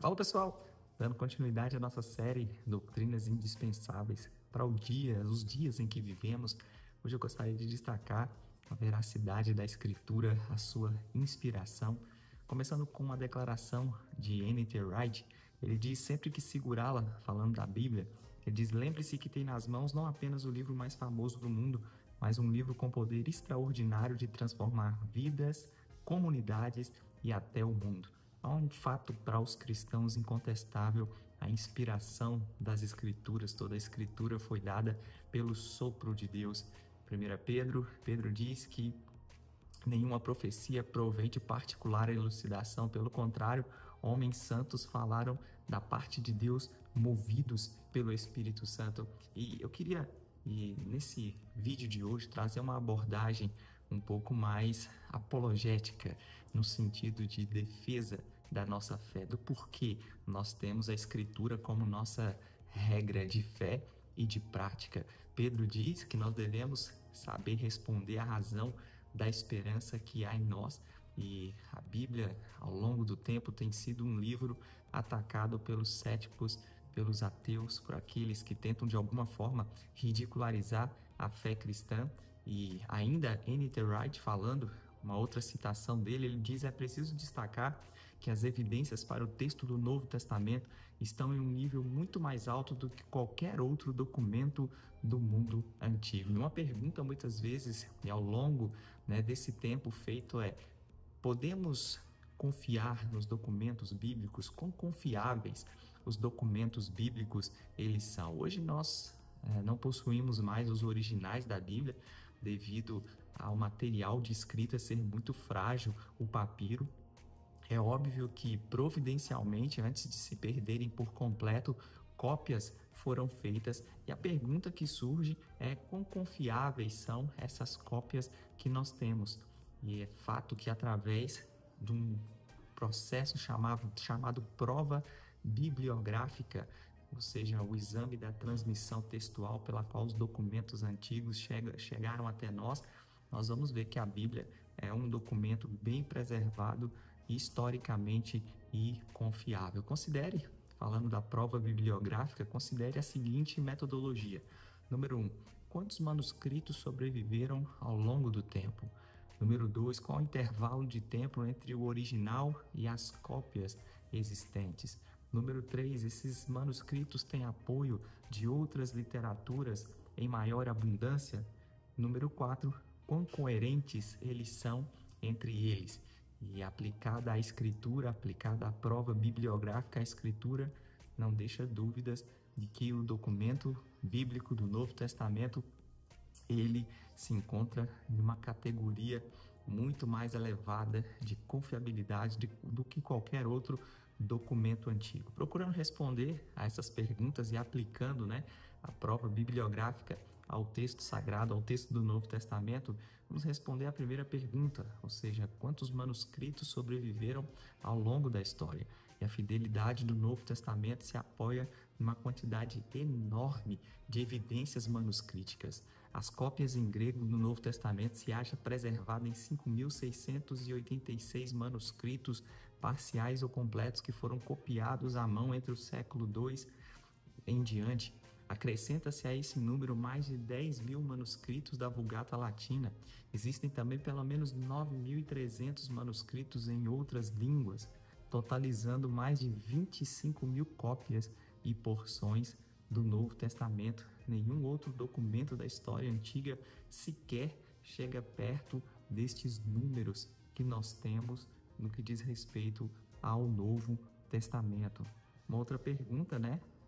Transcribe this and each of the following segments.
Fala pessoal, dando continuidade à nossa série Doutrinas Indispensáveis para os dias em que vivemos. Hoje eu gostaria de destacar a veracidade da Escritura, a sua inspiração, começando com uma declaração de N.T. Wright. Ele diz, sempre que segurá-la, falando da Bíblia, ele diz, lembre-se que tem nas mãos não apenas o livro mais famoso do mundo, mas um livro com poder extraordinário de transformar vidas, comunidades e até o mundo. Há um fato para os cristãos incontestável, a inspiração das Escrituras. Toda a Escritura foi dada pelo sopro de Deus. 1 Pedro diz que nenhuma profecia provém de particular elucidação, pelo contrário, homens santos falaram da parte de Deus, movidos pelo Espírito Santo. E eu queria, nesse vídeo de hoje, trazer uma abordagem um pouco mais apologética, no sentido de defesa da nossa fé, do porquê nós temos a Escritura como nossa regra de fé e de prática. Pedro diz que nós devemos saber responder à razão da esperança que há em nós, e a Bíblia, ao longo do tempo, tem sido um livro atacado pelos céticos, pelos ateus, por aqueles que tentam de alguma forma ridicularizar a fé cristã. E ainda N.T. Wright falando, uma outra citação dele, ele diz, é preciso destacar que as evidências para o texto do Novo Testamento estão em um nível muito mais alto do que qualquer outro documento do mundo antigo. E uma pergunta muitas vezes, e ao longo desse tempo feito é, podemos confiar nos documentos bíblicos? Quão confiáveis os documentos bíblicos eles são? Hoje nós não possuímos mais os originais da Bíblia devido ao material de escrita ser muito frágil, o papiro. É óbvio que providencialmente, antes de se perderem por completo, cópias foram feitas, e a pergunta que surge é quão confiáveis são essas cópias que nós temos. E é fato que através de um processo chamado prova bibliográfica, ou seja, o exame da transmissão textual pela qual os documentos antigos chegaram até nós, nós vamos ver que a Bíblia é um documento bem preservado historicamente e confiável. Considere, falando da prova bibliográfica, considere a seguinte metodologia. Número 1, quantos manuscritos sobreviveram ao longo do tempo? Número 2, qual o intervalo de tempo entre o original e as cópias existentes? Número 3, esses manuscritos têm apoio de outras literaturas em maior abundância? Número 4, quão coerentes eles são entre eles? E aplicada à Escritura, aplicada à prova bibliográfica, a Escritura não deixa dúvidas de que o documento bíblico do Novo Testamento ele se encontra em uma categoria muito mais elevada de confiabilidade do que qualquer outro documento antigo. Procurando responder a essas perguntas e aplicando a prova bibliográfica ao texto sagrado, ao texto do Novo Testamento, vamos responder a primeira pergunta, ou seja, quantos manuscritos sobreviveram ao longo da história? E a fidelidade do Novo Testamento se apoia numa quantidade enorme de evidências manuscríticas. As cópias em grego do Novo Testamento se acham preservadas em 5.686 manuscritos parciais ou completos que foram copiados à mão entre o século II em diante. Acrescenta-se a esse número mais de 10.000 manuscritos da Vulgata Latina. Existem também pelo menos 9.300 manuscritos em outras línguas, totalizando mais de 25.000 cópias e porções do Novo Testamento. Nenhum outro documento da história antiga sequer chega perto destes números que nós temos no que diz respeito ao Novo Testamento. Uma outra pergunta,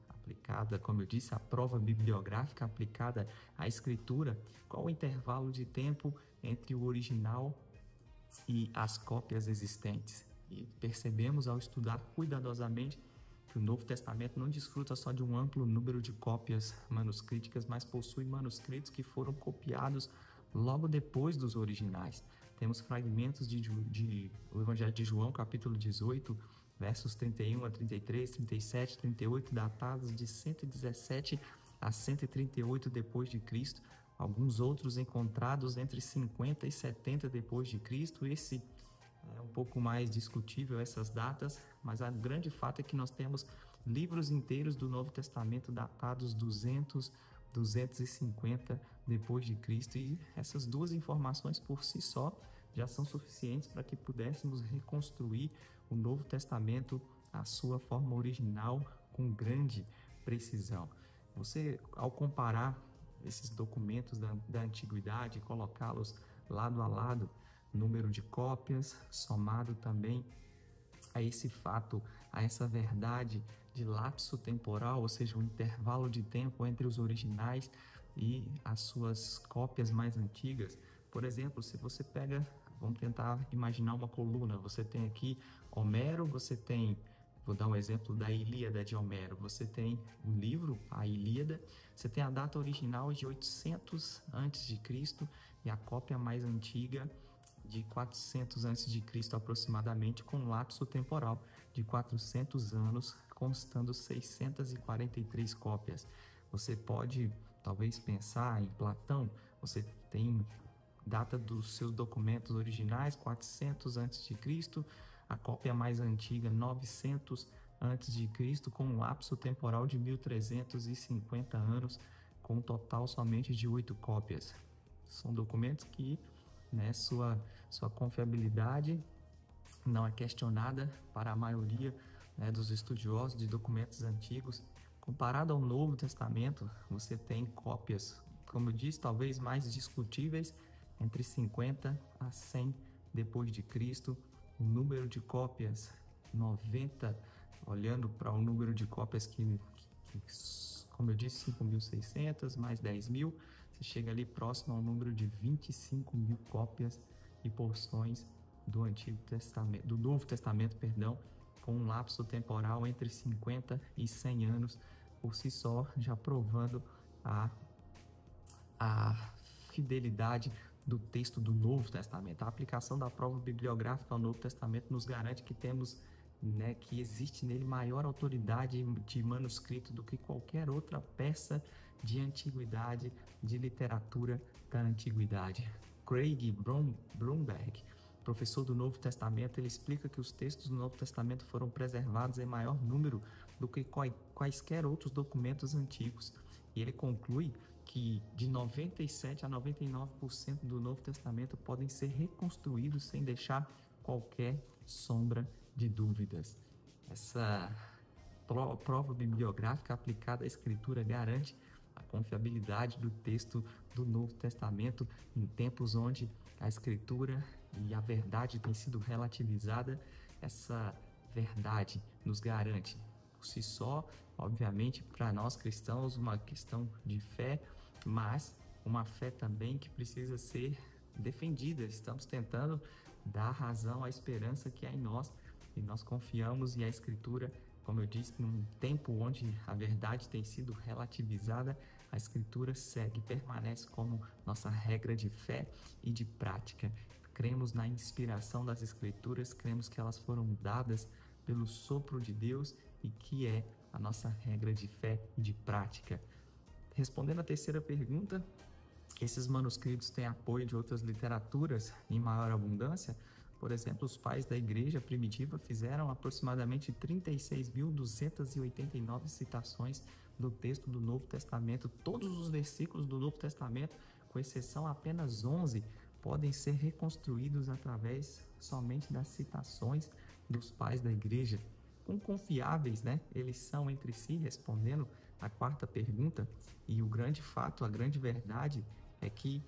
aplicada, como eu disse, à prova bibliográfica, aplicada à Escritura, qual o intervalo de tempo entre o original e as cópias existentes? E percebemos ao estudar cuidadosamente que o Novo Testamento não desfruta só de um amplo número de cópias manuscríticas, mas possui manuscritos que foram copiados logo depois dos originais. Temos fragmentos de o Evangelho de João, capítulo 18, versos 31 a 33, 37, 38, datados de 117 a 138 depois de Cristo. Alguns outros encontrados entre 50 e 70 depois de Cristo. Esse é um pouco mais discutível, essas datas, mas o grande fato é que nós temos livros inteiros do Novo Testamento datados 200, 250 depois de Cristo, e essas duas informações por si só já são suficientes para que pudéssemos reconstruir o Novo Testamento à sua forma original com grande precisão. Você, ao comparar esses documentos da antiguidade, colocá-los lado a lado, número de cópias, somado também a esse fato, a essa verdade de lapso temporal, ou seja, um intervalo de tempo entre os originais e as suas cópias mais antigas. Por exemplo, se você pega, vamos tentar imaginar uma coluna, você tem aqui Homero, você tem, vou dar um exemplo da Ilíada de Homero, você tem um livro, a Ilíada, você tem a data original de 800 a.C. e a cópia mais antiga de 400 a.C. aproximadamente, com um lapso temporal de 400 anos, constando 643 cópias. Você pode talvez pensar em Platão, você tem data dos seus documentos originais 400 a.C., a cópia mais antiga 900 a.C., com um lapso temporal de 1350 anos, com um total somente de 8 cópias. São documentos que, né, sua confiabilidade não é questionada para a maioria, né, dos estudiosos de documentos antigos. Comparado ao Novo Testamento, você tem cópias, como eu disse, talvez mais discutíveis, entre 50 a 100 depois de Cristo. O número de cópias 90, olhando para o número de cópias que como eu disse, 5.600 mais 10.000, você chega ali próximo ao número de 25.000 cópias e porções do Novo Testamento, com um lapso temporal entre 50 e 100 anos, por si só, já provando a fidelidade do texto do Novo Testamento. A aplicação da prova bibliográfica ao Novo Testamento nos garante que temos, né, que existe nele maior autoridade de manuscrito do que qualquer outra peça de antiguidade, de literatura da antiguidade. Craig Blomberg, professor do Novo Testamento, ele explica que os textos do Novo Testamento foram preservados em maior número do que quaisquer outros documentos antigos. E ele conclui que de 97 a 99% do Novo Testamento podem ser reconstruídos sem deixar qualquer sombra de dúvidas. Essa prova bibliográfica aplicada à Escritura garante a confiabilidade do texto do Novo Testamento em tempos onde a Escritura e a verdade têm sido relativizada. Essa verdade nos garante, por si só, obviamente, para nós cristãos, uma questão de fé, mas uma fé também que precisa ser defendida. Estamos tentando dar razão à esperança que há em nós, e nós confiamos, e a Escritura, como eu disse, num tempo onde a verdade tem sido relativizada, a Escritura segue, permanece como nossa regra de fé e de prática. Cremos na inspiração das Escrituras, cremos que elas foram dadas pelo sopro de Deus e que é a nossa regra de fé e de prática. Respondendo à terceira pergunta, esses manuscritos têm apoio de outras literaturas em maior abundância? Por exemplo, os pais da igreja primitiva fizeram aproximadamente 36.289 citações do texto do Novo Testamento. Todos os versículos do Novo Testamento, com exceção apenas 11, podem ser reconstruídos através somente das citações dos pais da igreja. Quão confiáveis, né, eles são entre si, respondendo a quarta pergunta. E o grande fato, a grande verdade é que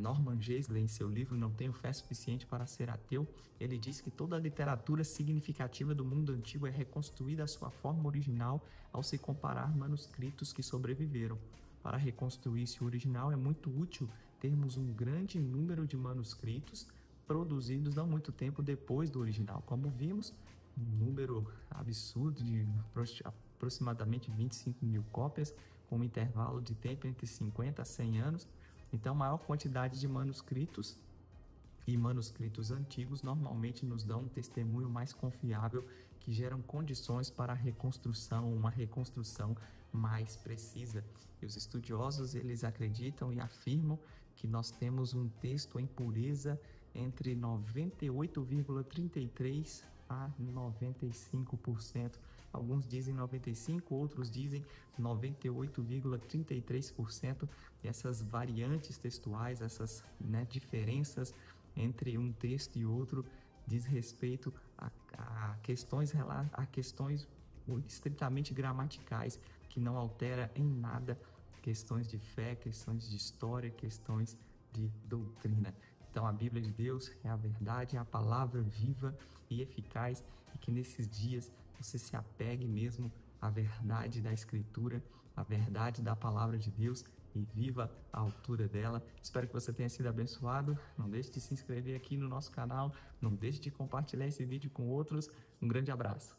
Norman Geisler, em seu livro Não Tenho Fé Suficiente para Ser Ateu, ele diz que toda a literatura significativa do mundo antigo é reconstruída à sua forma original ao se comparar manuscritos que sobreviveram. Para reconstruir-se o original é muito útil termos um grande número de manuscritos produzidos não muito tempo depois do original. Como vimos, um número absurdo de aproximadamente 25.000 cópias, com um intervalo de tempo entre 50 a 100 anos. Então, maior quantidade de manuscritos e manuscritos antigos normalmente nos dão um testemunho mais confiável, que geram condições para a reconstrução, uma reconstrução mais precisa. E os estudiosos, eles acreditam e afirmam que nós temos um texto em pureza entre 98,33% a 95%. Alguns dizem 95%, outros dizem 98,33%. E essas variantes textuais, essas, né, diferenças entre um texto e outro, diz respeito a questões estritamente gramaticais, que não altera em nada questões de fé, questões de história, questões de doutrina. Então a Bíblia de Deus é a verdade, é a palavra viva e eficaz, e que nesses dias você se apegue mesmo à verdade da Escritura, à verdade da palavra de Deus, e viva à altura dela. Espero que você tenha sido abençoado. Não deixe de se inscrever aqui no nosso canal, não deixe de compartilhar esse vídeo com outros. Um grande abraço.